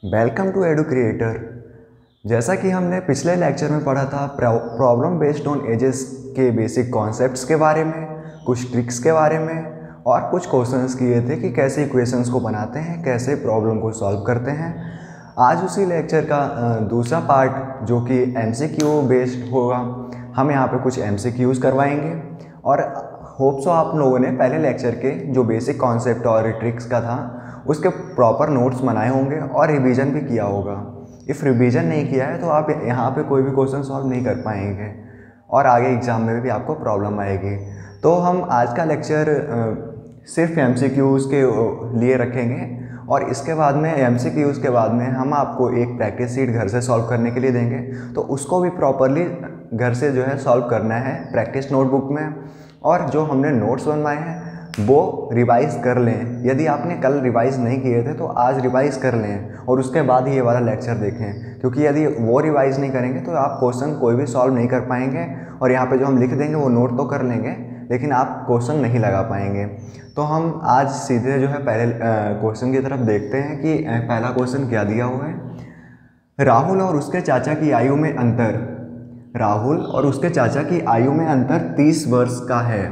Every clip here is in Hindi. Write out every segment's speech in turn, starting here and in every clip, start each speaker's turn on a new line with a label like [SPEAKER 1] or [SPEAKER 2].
[SPEAKER 1] Welcome to edu creator. जैसा कि हमने पिछले लेक्चर में पढ़ा था प्रॉब्लम बेस्ड ऑन एजेस के बेसिक कॉन्सेप्ट्स के बारे में, कुछ ट्रिक्स के बारे में और कुछ क्वेश्चंस किए थे कि कैसे इक्वेशंस को बनाते हैं, कैसे प्रॉब्लम को सॉल्व करते हैं। आज उसी लेक्चर का दूसरा पार्ट जो कि एमसीक्यू बेस्ड होगा, हम यहाँ पे कुछ एमसीक्यूज़ करवाएंगे और होप सो आप लोगों ने पहले लेक्चर के जो बेसिक कॉन्सेप्ट और ट्रिक्स का था उसके प्रॉपर नोट्स बनाए होंगे और रिवीजन भी किया होगा। इफ़ रिवीजन नहीं किया है तो आप यहाँ पे कोई भी क्वेश्चन सॉल्व नहीं कर पाएंगे और आगे एग्ज़ाम में भी आपको प्रॉब्लम आएगी। तो हम आज का लेक्चर सिर्फ एमसीक्यूज़ के लिए रखेंगे और इसके बाद में एमसीक्यूज़ के बाद में हम आपको एक प्रैक्टिस शीट घर से सॉल्व करने के लिए देंगे, तो उसको भी प्रॉपरली घर से जो है सॉल्व करना है प्रैक्टिस नोटबुक में। और जो हमने नोट्स बनवाए हैं वो रिवाइज़ कर लें। यदि आपने कल रिवाइज़ नहीं किए थे तो आज रिवाइज़ कर लें और उसके बाद ही ये वाला लेक्चर देखें, क्योंकि यदि वो रिवाइज़ नहीं करेंगे तो आप क्वेश्चन कोई भी सॉल्व नहीं कर पाएंगे और यहाँ पे जो हम लिख देंगे वो नोट तो कर लेंगे लेकिन आप क्वेश्चन नहीं लगा पाएंगे। तो हम आज सीधे जो है पहले क्वेश्चन की तरफ देखते हैं कि पहला क्वेश्चन क्या दिया हुआ है। राहुल और उसके चाचा की आयु में अंतर, राहुल और उसके चाचा की आयु में अंतर 30 वर्ष का है।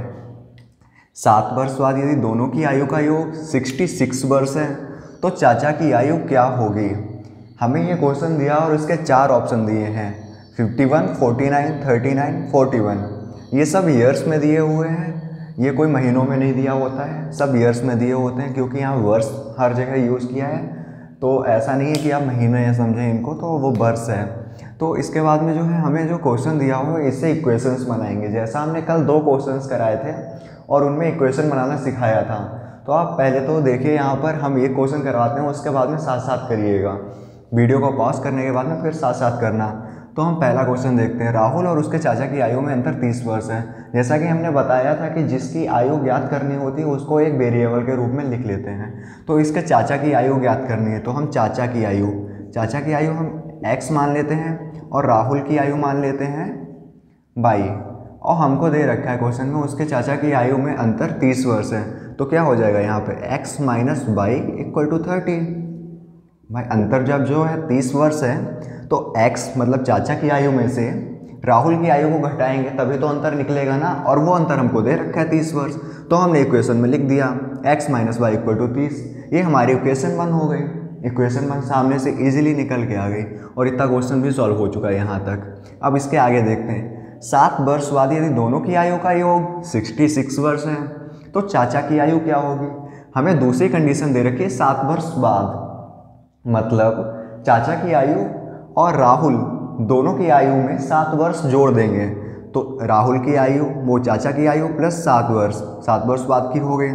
[SPEAKER 1] 7 वर्ष बाद यदि दोनों की आयु का योग 66 वर्ष है तो चाचा की आयु क्या होगी। हमें ये क्वेश्चन दिया और इसके 4 ऑप्शन दिए हैं 51, 49, 39, 41। ये सब ईयर्स में दिए हुए हैं, ये कोई महीनों में नहीं दिया होता है, सब ईयर्स में दिए होते हैं क्योंकि यहाँ वर्ष हर जगह यूज़ किया है। तो ऐसा नहीं है कि आप महीने या समझें इनको, तो वो वर्ष है। तो इसके बाद में जो है हमें जो क्वेश्चन दिया हुआ है इससे इक्वेशंस बनाएंगे। जैसा हमने कल 2 क्वेश्चंस कराए थे और उनमें इक्वेशन बनाना सिखाया था, तो आप पहले तो देखिए यहाँ पर हम एक क्वेश्चन करवाते हैं, उसके बाद में साथ साथ करिएगा। वीडियो को पॉज करने के बाद में फिर साथ साथ करना। तो हम पहला क्वेश्चन देखते हैं। राहुल और उसके चाचा की आयु में अंतर 30 वर्ष है। जैसा कि हमने बताया था कि जिसकी आयु ज्ञात करनी होती है उसको एक वेरिएबल के रूप में लिख लेते हैं। तो इसके चाचा की आयु ज्ञात करनी है तो हम चाचा की आयु हम x मान लेते हैं और राहुल की आयु मान लेते हैं y। और हमको दे रखा है क्वेश्चन में उसके चाचा की आयु में अंतर 30 वर्ष है, तो क्या हो जाएगा यहाँ पे x minus y equal to 30। भाई अंतर जब जो है 30 वर्ष है तो x मतलब चाचा की आयु में से राहुल की आयु को घटाएंगे तभी तो अंतर निकलेगा ना, और वो अंतर हमको दे रखा है 30 वर्ष। तो हमने इक्वेशन में लिख दिया x minus y equal to 30। ये हमारी इक्वेशन 1 हो गई। इक्वेशन 1 सामने से इजीली निकल के आ गई और इतना क्वेश्चन भी सॉल्व हो चुका है यहाँ तक। अब इसके आगे देखते हैं। 7 वर्ष बाद यदि दोनों की आयु का योग 66 वर्ष है तो चाचा की आयु क्या होगी। हमें दूसरी कंडीशन दे रखी है 7 वर्ष बाद, मतलब चाचा की आयु और राहुल दोनों की आयु में 7 वर्ष जोड़ देंगे तो राहुल की आयु वो चाचा की आयु प्लस 7 वर्ष बाद की हो गई।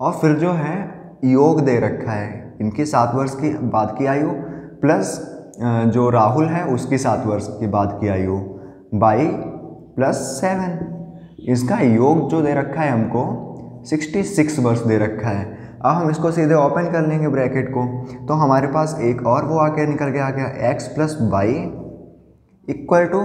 [SPEAKER 1] और फिर जो है योग दे रखा है इनकी 7 वर्ष की बाद की आयु प्लस जो राहुल है उसकी 7 वर्ष के बाद की आयु बाई प्लस 7। इसका योग जो दे रखा है हमको 66 वर्ष दे रखा है। अब हम इसको सीधे ओपन कर लेंगे ब्रैकेट को, तो हमारे पास एक और वो आके निकल के आ गया x plus y equal to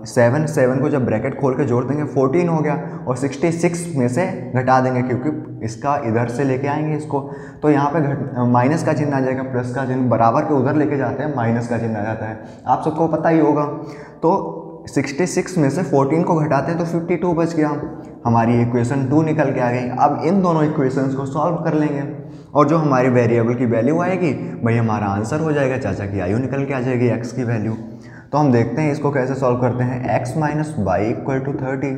[SPEAKER 1] 7 को जब ब्रैकेट खोल के जोड़ देंगे 14 हो गया और 66 में से घटा देंगे क्योंकि इसका इधर से लेके आएंगे इसको, तो यहाँ पे माइनस का चिन्ह आ जाएगा, प्लस का चिन्ह बराबर के उधर लेके जाते हैं माइनस का चिन्ह आ जाता है, आप सबको पता ही होगा। तो 66 में से 14 को घटाते हैं तो 52 बच गया, हमारी इक्वेशन 2 निकल के आ गई। अब इन दोनों इक्वेशंस को सॉल्व कर लेंगे और जो हमारी वेरिएबल की वैल्यू आएगी वही हमारा आंसर हो जाएगा, चाचा की आयु निकल के आ जाएगी x की वैल्यू। तो हम देखते हैं इसको कैसे सॉल्व करते हैं। x minus y equal to 30,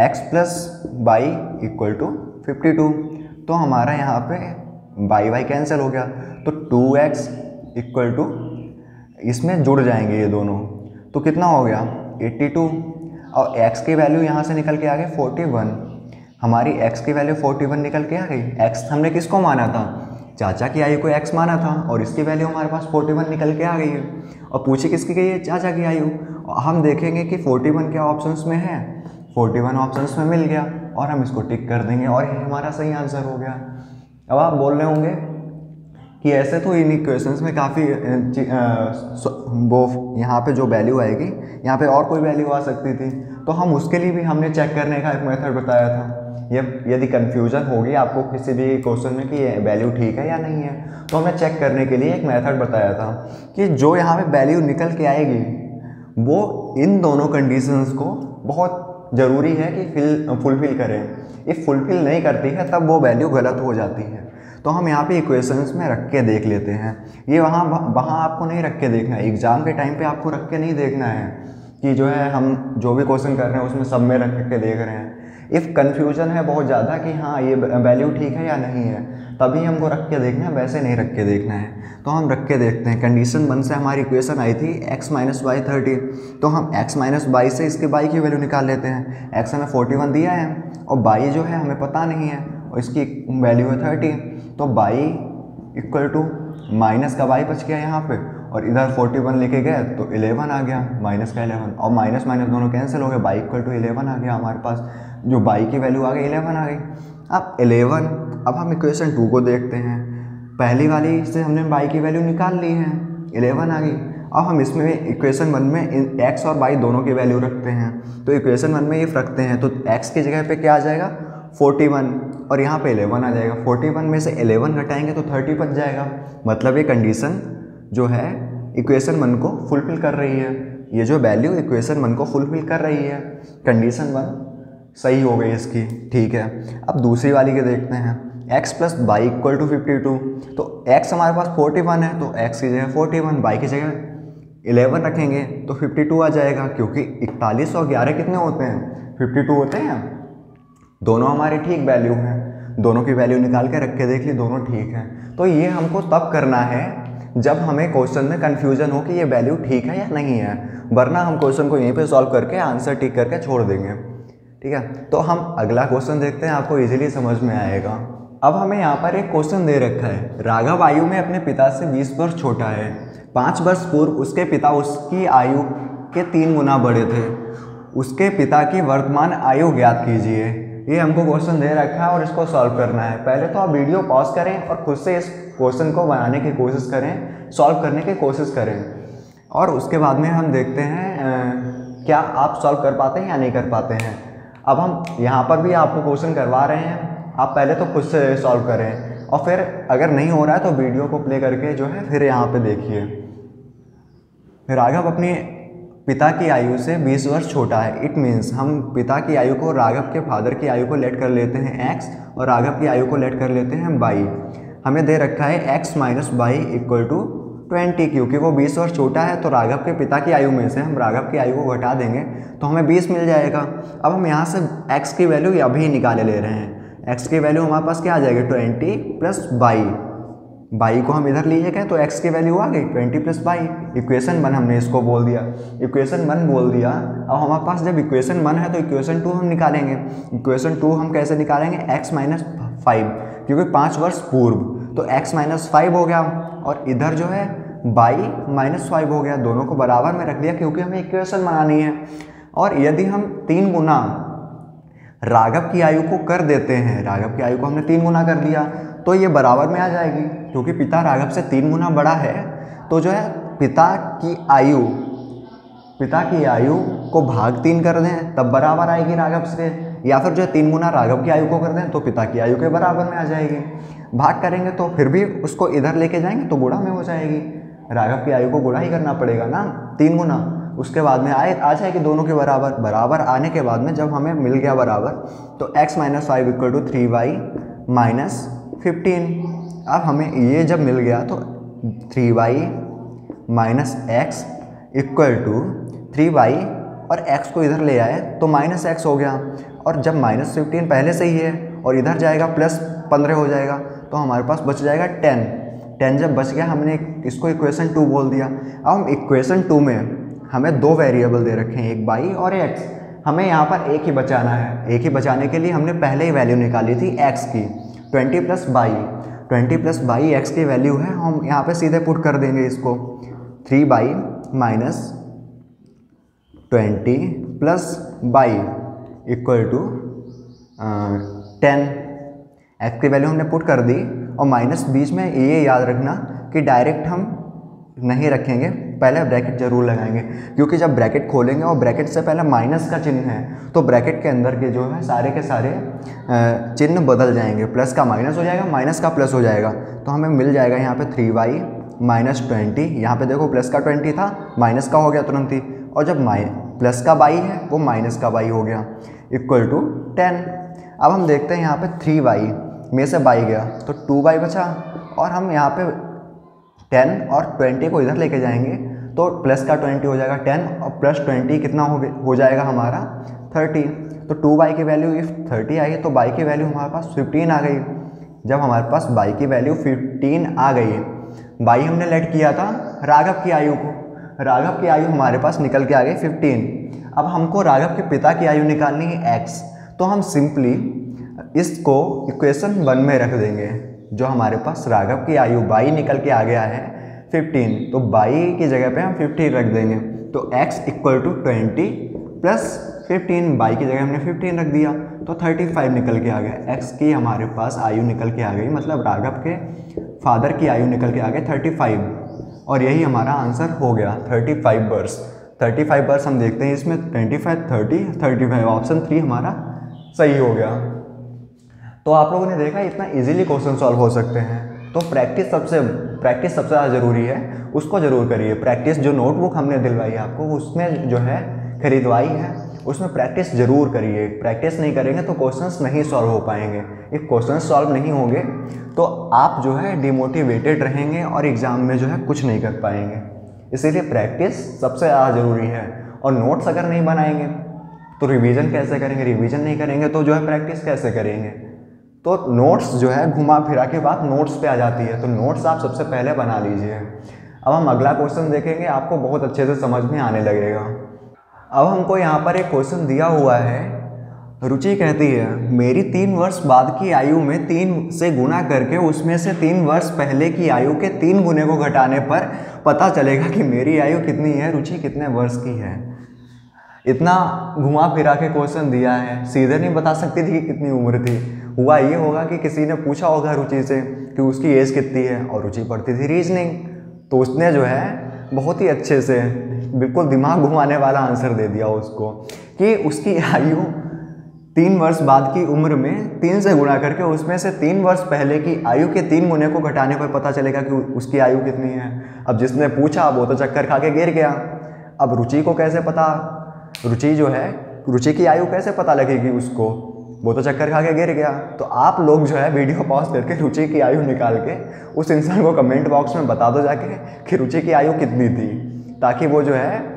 [SPEAKER 1] x plus y equal to 52। तो हमारा यहाँ पे वाई कैंसिल हो गया तो 2x इक्वल टू इसमें जुड़ जाएंगे ये दोनों, तो कितना हो गया 82 और x की वैल्यू यहाँ से निकल के आ गई 41। हमारी x की वैल्यू 41 निकल के आ गई। x हमने किसको माना था, चाचा की आयु को x माना था और इसकी वैल्यू हमारे पास 41 निकल के आ गई है। और पूछी किसकी गई है, चाचा की आयु। हम देखेंगे कि 41 क्या ऑप्शंस में है, 41 ऑप्शंस में मिल गया और हम इसको टिक कर देंगे और ये हमारा सही आंसर हो गया। अब आप बोल रहे होंगे कि ऐसे तो इन इक्वेशंस में काफ़ी वो यहाँ पे जो वैल्यू आएगी यहाँ पे और कोई वैल्यू आ सकती थी, तो हम उसके लिए भी हमने चेक करने का एक मेथड बताया था ये यदि कन्फ्यूज़न होगी आपको किसी भी क्वेश्चन में कि ये वैल्यू ठीक है या नहीं है, तो हमने चेक करने के लिए एक मेथड बताया था कि जो यहाँ पे वैल्यू निकल के आएगी वो इन दोनों कंडीशंस को बहुत ज़रूरी है कि फुलफ़िल करें। इफ़ फुलफ़िल नहीं करती है तब वो वैल्यू गलत हो जाती है। तो हम यहाँ पे इक्वेशंस में रख के देख लेते हैं। ये वहाँ आपको नहीं रख के देखना है, एग्ज़ाम के टाइम पे आपको रख के नहीं देखना है कि जो है हम जो भी क्वेश्चन कर रहे हैं उसमें सब में रख के देख रहे हैं। इफ़ कन्फ्यूज़न है बहुत ज़्यादा कि हाँ ये वैल्यू ठीक है या नहीं है, तभी हमको रख के देखना है, वैसे नहीं रख के देखना है। तो हम रख के देखते हैं। कंडीशन 1 से हमारी इक्वेशन आई थी x माइनस वाई 30, तो हम x माइनस वाई से इसके y की वैल्यू निकाल लेते हैं। x हमें 41 दिया है और y जो है हमें पता नहीं है और इसकी वैल्यू है 30, तो y इक्वल टू माइनस का y बच गया यहाँ पे और इधर 41 लेके गए तो 11 आ गया, माइनस का 11 और माइनस माइनस दोनों कैंसिल हो गए, y इक्वल टू 11 आ गया हमारे पास, जो y की वैल्यू आ गई 11 आ गई। अब 11, अब हम इक्वेशन 2 को देखते हैं। पहली वाली से हमने y की वैल्यू निकाल ली है, 11 आ गई। अब हम इसमें इक्वेशन 1 में x और y दोनों की वैल्यू रखते हैं। तो इक्वेशन 1 में इफ रखते हैं तो x की जगह पे क्या आ जाएगा 41 और यहाँ पे 11 आ जाएगा। 41 में से 11 घटाएंगे तो 30 बच जाएगा। मतलब ये कंडीशन जो है इक्वेशन 1 को फुलफिल कर रही है। ये जो वैल्यू इक्वेशन 1 को फुलफिल कर रही है, कंडीशन 1 सही हो गई इसकी। ठीक है, अब दूसरी वाली के देखते हैं। x plus y equal to 52, तो x हमारे पास 41 है तो x की जगह 41, y की जगह 11 रखेंगे तो 52 आ जाएगा, क्योंकि 41 और 11 कितने होते हैं 52 होते हैं। दोनों हमारी ठीक वैल्यू हैं, दोनों की वैल्यू निकाल के रख के देख ली, दोनों ठीक हैं। तो ये हमको तब करना है जब हमें क्वेश्चन में कन्फ्यूजन हो कि ये वैल्यू ठीक है या नहीं है, वरना हम क्वेश्चन को यहीं पे सॉल्व करके आंसर टिक करके छोड़ देंगे। ठीक है, तो हम अगला क्वेश्चन देखते हैं, आपको इजीली समझ में आएगा। अब हमें यहाँ पर एक क्वेश्चन दे रखा है, राघव आयु में अपने पिता से 20 वर्ष छोटा है। 5 वर्ष पूर्व उसके पिता उसकी आयु के 3 गुना बड़े थे। उसके पिता की वर्तमान आयु ज्ञात कीजिए। ये हमको क्वेश्चन दे रखा है और इसको सॉल्व करना है। पहले तो आप वीडियो पॉज करें और खुद से इस क्वेश्चन को बनाने की कोशिश करें, सॉल्व करने की कोशिश करें, और उसके बाद में हम देखते हैं क्या आप सॉल्व कर पाते हैं या नहीं कर पाते हैं। अब हम यहाँ पर भी आपको क्वेश्चन करवा रहे हैं, आप पहले तो खुद से सॉल्व करें और फिर अगर नहीं हो रहा है तो वीडियो को प्ले करके जो है फिर यहाँ पे देखिए। राघव अपने पिता की आयु से 20 वर्ष छोटा है। इट मीन्स हम पिता की आयु को राघव के फादर की आयु को लेट कर लेते हैं x और राघव की आयु को लेट कर लेते हैं y। हमें दे रखा है x minus y equal to 20, क्योंकि वो 20 वर्ष छोटा है तो राघव के पिता की आयु में से हम राघव की आयु को घटा देंगे तो हमें 20 मिल जाएगा। अब हम यहाँ से x की वैल्यू अभी निकाले ले रहे हैं। x की वैल्यू हमारे पास क्या आ जाएगी 20 प्लस y को हम इधर लिए गए तो x की वैल्यू आ गई 20 प्लस y। इक्वेशन 1 हमने इसको बोल दिया, इक्वेशन 1 बोल दिया। अब हमारे पास जब इक्वेशन 1 है तो इक्वेशन 2 हम निकालेंगे। इक्वेशन 2 हम कैसे निकालेंगे x माइनस 5, क्योंकि 5 वर्ष पूर्व तो x माइनस 5 हो गया और इधर जो है y माइनस 5 हो गया। दोनों को बराबर में रख लिया क्योंकि हमें इक्वेशन बनानी है। और यदि हम 3 गुना राघव की आयु को कर देते हैं, राघव की आयु को हमने 3 गुना कर दिया तो ये बराबर में आ जाएगी, क्योंकि पिता राघव से 3 गुना बड़ा है। तो जो है पिता की आयु को भाग 3 कर दें तब बराबर आएगी राघव से, या फिर जो है 3 गुना राघव की आयु को कर दें तो पिता की आयु के बराबर में आ जाएगी। भाग करेंगे तो फिर भी उसको इधर लेके जाएंगे तो गुणा में हो जाएगी। राघव की आयु को गुणा ही करना पड़ेगा ना 3 गुना, उसके बाद में आ जाएगी दोनों के बराबर। बराबर आने के बाद में जब हमें मिल गया बराबर तो x minus 5 equal to 3y minus 15। अब हमें ये जब मिल गया तो 3y minus x equal to 3y और x को इधर ले आए तो माइनस x हो गया। और जब माइनस 15 पहले से ही है और इधर जाएगा प्लस 15 हो जाएगा तो हमारे पास बच जाएगा 10 जब बच गया हमने इसको इक्वेशन 2 बोल दिया। अब हम इक्वेशन 2 में हमें 2 वेरिएबल दे रखे हैं, एक y और x। हमें यहाँ पर एक ही बचाना है। एक ही बचाने के लिए हमने पहले ही वैल्यू निकाली थी x की 20 प्लस y x की वैल्यू है। हम यहाँ पे सीधे पुट कर देंगे इसको 3y minus 20 plus y equal to 10। x की वैल्यू हमने पुट कर दी और माइनस बीच में ये याद रखना कि डायरेक्ट हम नहीं रखेंगे, पहले ब्रैकेट जरूर लगाएंगे, क्योंकि जब ब्रैकेट खोलेंगे और ब्रैकेट से पहले माइनस का चिन्ह है तो ब्रैकेट के अंदर के जो है सारे के सारे चिन्ह बदल जाएंगे, प्लस का माइनस हो जाएगा, माइनस का प्लस हो जाएगा। तो हमें मिल जाएगा यहाँ पे 3y माइनस 20, यहाँ पे देखो प्लस का 20 था, माइनस का हो गया तुरंत ही, और जब प्लस का y है वो माइनस का y हो गया, इक्वल टू 10। अब हम देखते हैं यहाँ पे 3y में से y गया तो 2y बचा, और हम यहाँ पे 10 और 20 को इधर लेके जाएंगे तो प्लस का 20 हो जाएगा 10 और प्लस 20 कितना हो जाएगा हमारा 30। तो 2y की वैल्यू इफ 30 आई तो y की वैल्यू हमारे पास 15 आ गई। जब हमारे पास y की वैल्यू 15 आ गई, y हमने लेट किया था राघव की आयु को, राघव की आयु हमारे पास निकल के आ गई 15। अब हमको राघव के पिता की आयु निकालनी है x, तो हम सिंपली इसको इक्वेशन 1 में रख देंगे। जो हमारे पास राघव की आयु y निकल के आ गया है 15, तो y की जगह पे हम 15 रख देंगे, तो x equal to 20 plus 15, y की जगह हमने 15 रख दिया तो 35 निकल के आ गया। x की हमारे पास आयु निकल के आ गई, मतलब राघव के फादर की आयु निकल के आ गई 35, और यही हमारा आंसर हो गया 35 वर्ष। 35 वर्ष हम देखते हैं इसमें 25, 30, 35, ऑप्शन 3 हमारा सही हो गया। तो आप लोगों ने देखा इतना इजीली क्वेश्चन सॉल्व हो सकते हैं। तो प्रैक्टिस सबसे ज़्यादा ज़रूरी है, उसको ज़रूर करिए। प्रैक्टिस जो नोटबुक हमने दिलवाई है आपको, उसमें जो है खरीदवाई है, उसमें प्रैक्टिस ज़रूर करिए। प्रैक्टिस नहीं करेंगे तो क्वेश्चंस नहीं सॉल्व हो पाएंगे। इफ क्वेश्चंस सॉल्व नहीं होंगे तो आप जो है डिमोटिवेटेड रहेंगे और एग्ज़ाम में जो है कुछ नहीं कर पाएंगे। इसीलिए प्रैक्टिस सबसे ज़्यादा ज़रूरी है। और नोट्स अगर नहीं बनाएंगे तो रिवीजन कैसे करेंगे, रिवीजन नहीं करेंगे तो जो है प्रैक्टिस कैसे करेंगे। तो नोट्स जो है घुमा फिरा के बात नोट्स पे आ जाती है, तो नोट्स आप सबसे पहले बना लीजिए। अब हम अगला क्वेश्चन देखेंगे, आपको बहुत अच्छे से समझ में आने लगेगा। अब हमको यहाँ पर एक क्वेश्चन दिया हुआ है, रुचि कहती है मेरी 3 वर्ष बाद की आयु में 3 से गुना करके उसमें से 3 वर्ष पहले की आयु के 3 गुने को घटाने पर पता चलेगा कि मेरी आयु कितनी है, रुचि कितने वर्ष की है। इतना घुमा फिरा के क्वेश्चन दिया है, सीधे नहीं बता सकती थी कि कितनी उम्र थी। हुआ ये होगा कि किसी ने पूछा होगा रुचि से कि उसकी एज कितनी है, और रुचि पढ़ती थी रीजनिंग, तो उसने जो है बहुत ही अच्छे से बिल्कुल दिमाग घुमाने वाला आंसर दे दिया उसको कि उसकी आयु 3 वर्ष बाद की उम्र में 3 से गुणा करके उसमें से 3 वर्ष पहले की आयु के 3 गुने को घटाने पर पता चलेगा कि उसकी आयु कितनी है। अब जिसने पूछा वो तो चक्कर खा के गिर गया। अब रुचि को कैसे पता, रुचि जो है रुचि की आयु कैसे पता लगेगी उसको, वो तो चक्कर खा के गिर गया। तो आप लोग जो है वीडियो पॉज करके रुचि की आयु निकाल के उस इंसान को कमेंट बॉक्स में बता दो जाके कि रुचि की आयु कितनी थी, ताकि वो जो है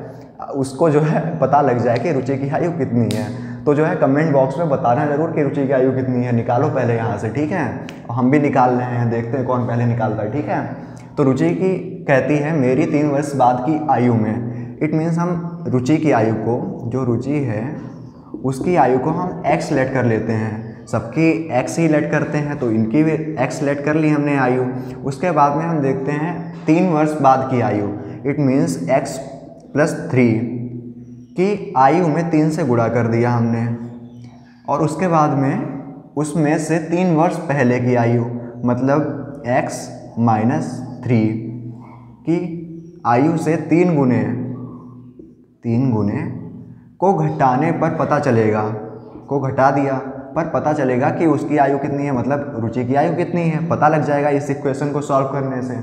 [SPEAKER 1] उसको जो है पता लग जाए कि रुचि की आयु कितनी है। तो जो है कमेंट बॉक्स में बताना जरूर कि रुचि की आयु कितनी है। निकालो पहले यहाँ से, ठीक है। हम भी निकाल रहे हैं, देखते हैं कौन पहले निकालता है, ठीक है। तो रुचि की कहती है मेरी 3 वर्ष बाद की आयु में, इट मीन्स हम रुचि की आयु को, जो रुचि है उसकी आयु को हम x लेट कर लेते हैं। सबकी x ही लेट करते हैं, तो इनकी भी x लेट कर ली हमने आयु। उसके बाद में हम देखते हैं 3 वर्ष बाद की आयु, इट मीन्स x + 3 की आयु में 3 से गुणा कर दिया हमने, और उसके बाद में उसमें से 3 वर्ष पहले की आयु, मतलब x - 3 की आयु से 3 गुने को घटाने पर पता चलेगा, को घटा दिया पर पता चलेगा कि उसकी आयु कितनी है, मतलब रुचि की आयु कितनी है, पता लग जाएगा इस इक्वेशन को सॉल्व करने से।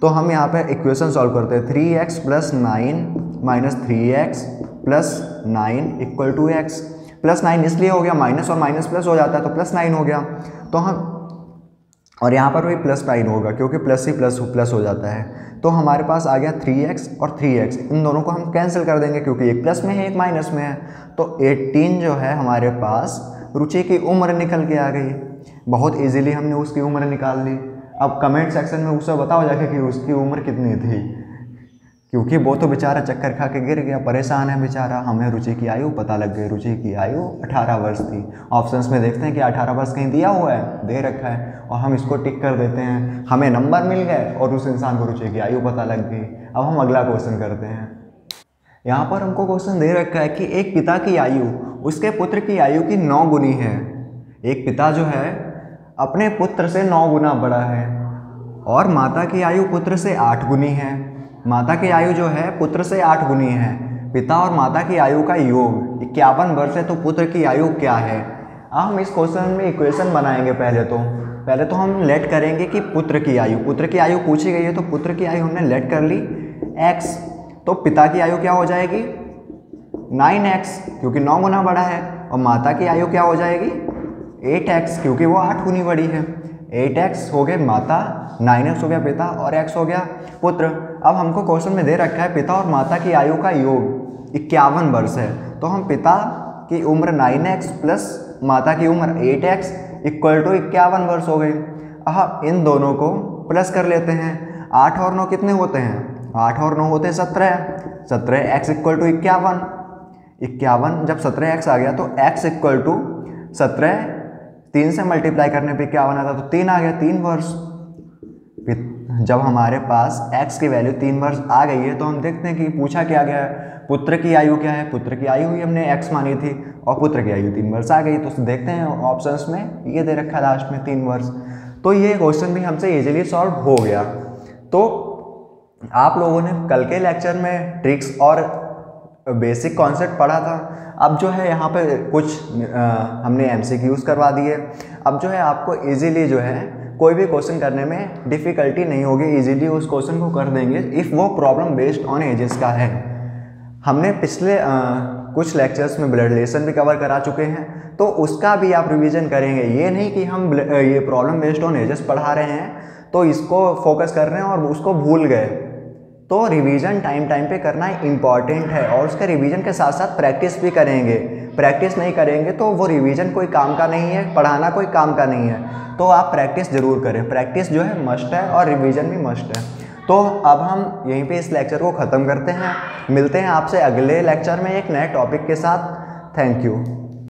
[SPEAKER 1] तो हम यहाँ पे इक्वेशन सॉल्व करते हैं। 3x + 9 - 3x + 9 = x। +9 इसलिए हो गया, माइनस और माइनस प्लस हो जाता है तो +9 हो गया। तो हम, और यहाँ पर भी +9 होगा क्योंकि प्लस ही प्लस हो जाता है। तो हमारे पास आ गया 3x और 3x, इन दोनों को हम कैंसिल कर देंगे क्योंकि एक प्लस में है एक माइनस में है। तो 18 जो है हमारे पास रुचि की उम्र निकल के आ गई। बहुत इजीली हमने उसकी उम्र निकाल ली। अब कमेंट सेक्शन में उसे बताओ जाके कि उसकी उम्र कितनी थी, क्योंकि वो तो बेचारा चक्कर खा के गिर गया, परेशान है बेचारा। हमें रुचि की आयु पता लग गई, रुचि की आयु 18 वर्ष थी। ऑप्शंस में देखते हैं कि 18 वर्ष कहीं दिया हुआ है, दे रखा है, और हम इसको टिक कर देते हैं। हमें नंबर मिल गए और उस इंसान को रुचि की आयु पता लग गई। अब हम अगला क्वेश्चन करते हैं। यहाँ पर हमको क्वेश्चन दे रखा है कि एक पिता की आयु उसके पुत्र की आयु की 9 गुनी है। एक पिता जो है अपने पुत्र से 9 गुना बड़ा है, और माता की आयु पुत्र से 8 गुनी है। माता की आयु जो है पुत्र से 8 गुनी है। पिता और माता की आयु का योग 51 वर्ष है, तो पुत्र की आयु क्या है। अब हम इस क्वेश्चन में इक्वेशन बनाएंगे। पहले तो हम लेट करेंगे कि पुत्र की आयु पूछी गई है, तो पुत्र की आयु हमने लेट कर ली x, तो पिता की आयु क्या हो जाएगी 9x क्योंकि 9 गुना बड़ा है, और माता की आयु क्या हो जाएगी 8x क्योंकि वो 8 गुनी बड़ी है। 8x हो गया माता, 9x हो गया पिता और x हो गया पुत्र। अब हमको क्वेश्चन में दे रखा है पिता और माता की आयु का योग 51 वर्ष है, तो हम पिता की उम्र 9x प्लस माता की उम्र 8x इक्वल टू 51 वर्ष हो गई। अब इन दोनों को प्लस कर लेते हैं। 8 और 9 कितने होते हैं, 8 और 9 होते हैं 17। 17x इक्वल टू 51 जब 17x आ गया तो x इक्वल टू 17 3 से मल्टीप्लाई करने पे 51 आता, तो 3 आ गया, 3 वर्ष। जब हमारे पास x की वैल्यू 3 वर्ष आ गई है, तो हम देखते हैं कि पूछा क्या गया है, पुत्र की आयु क्या है। पुत्र की आयु ही हमने x मानी थी और पुत्र की आयु 3 वर्ष आ गई, तो देखते हैं ऑप्शंस में ये दे रखा है लास्ट में 3 वर्ष। तो ये क्वेश्चन भी हमसे इजीली सॉल्व हो गया। तो आप लोगों ने कल के लेक्चर में ट्रिक्स और बेसिक कॉन्सेप्ट पढ़ा था। अब जो है यहाँ पे कुछ हमने MCQs करवा दिए। अब जो है आपको इजीली जो है कोई भी क्वेश्चन करने में डिफ़िकल्टी नहीं होगी, इजीली उस क्वेश्चन को कर देंगे इफ़ वो प्रॉब्लम बेस्ड ऑन एजेस का है। हमने पिछले कुछ लेक्चर्स में ब्लड रिलेशन भी कवर करा चुके हैं, तो उसका भी आप रिवीजन करेंगे। ये नहीं कि हम ये प्रॉब्लम बेस्ड ऑन एजेस पढ़ा रहे हैं तो इसको फोकस कर रहे हैं और उसको भूल गए। तो रिवीजन टाइम पे करना इम्पॉर्टेंट है, और उसके रिवीजन के साथ साथ प्रैक्टिस भी करेंगे। प्रैक्टिस नहीं करेंगे तो वो रिवीजन कोई काम का नहीं है, पढ़ाना कोई काम का नहीं है। तो आप प्रैक्टिस ज़रूर करें, प्रैक्टिस जो है मस्ट है और रिवीजन भी मस्ट है। तो अब हम यहीं पे इस लेक्चर को ख़त्म करते हैं, मिलते हैं आपसे अगले लेक्चर में एक नए टॉपिक के साथ। Thank you.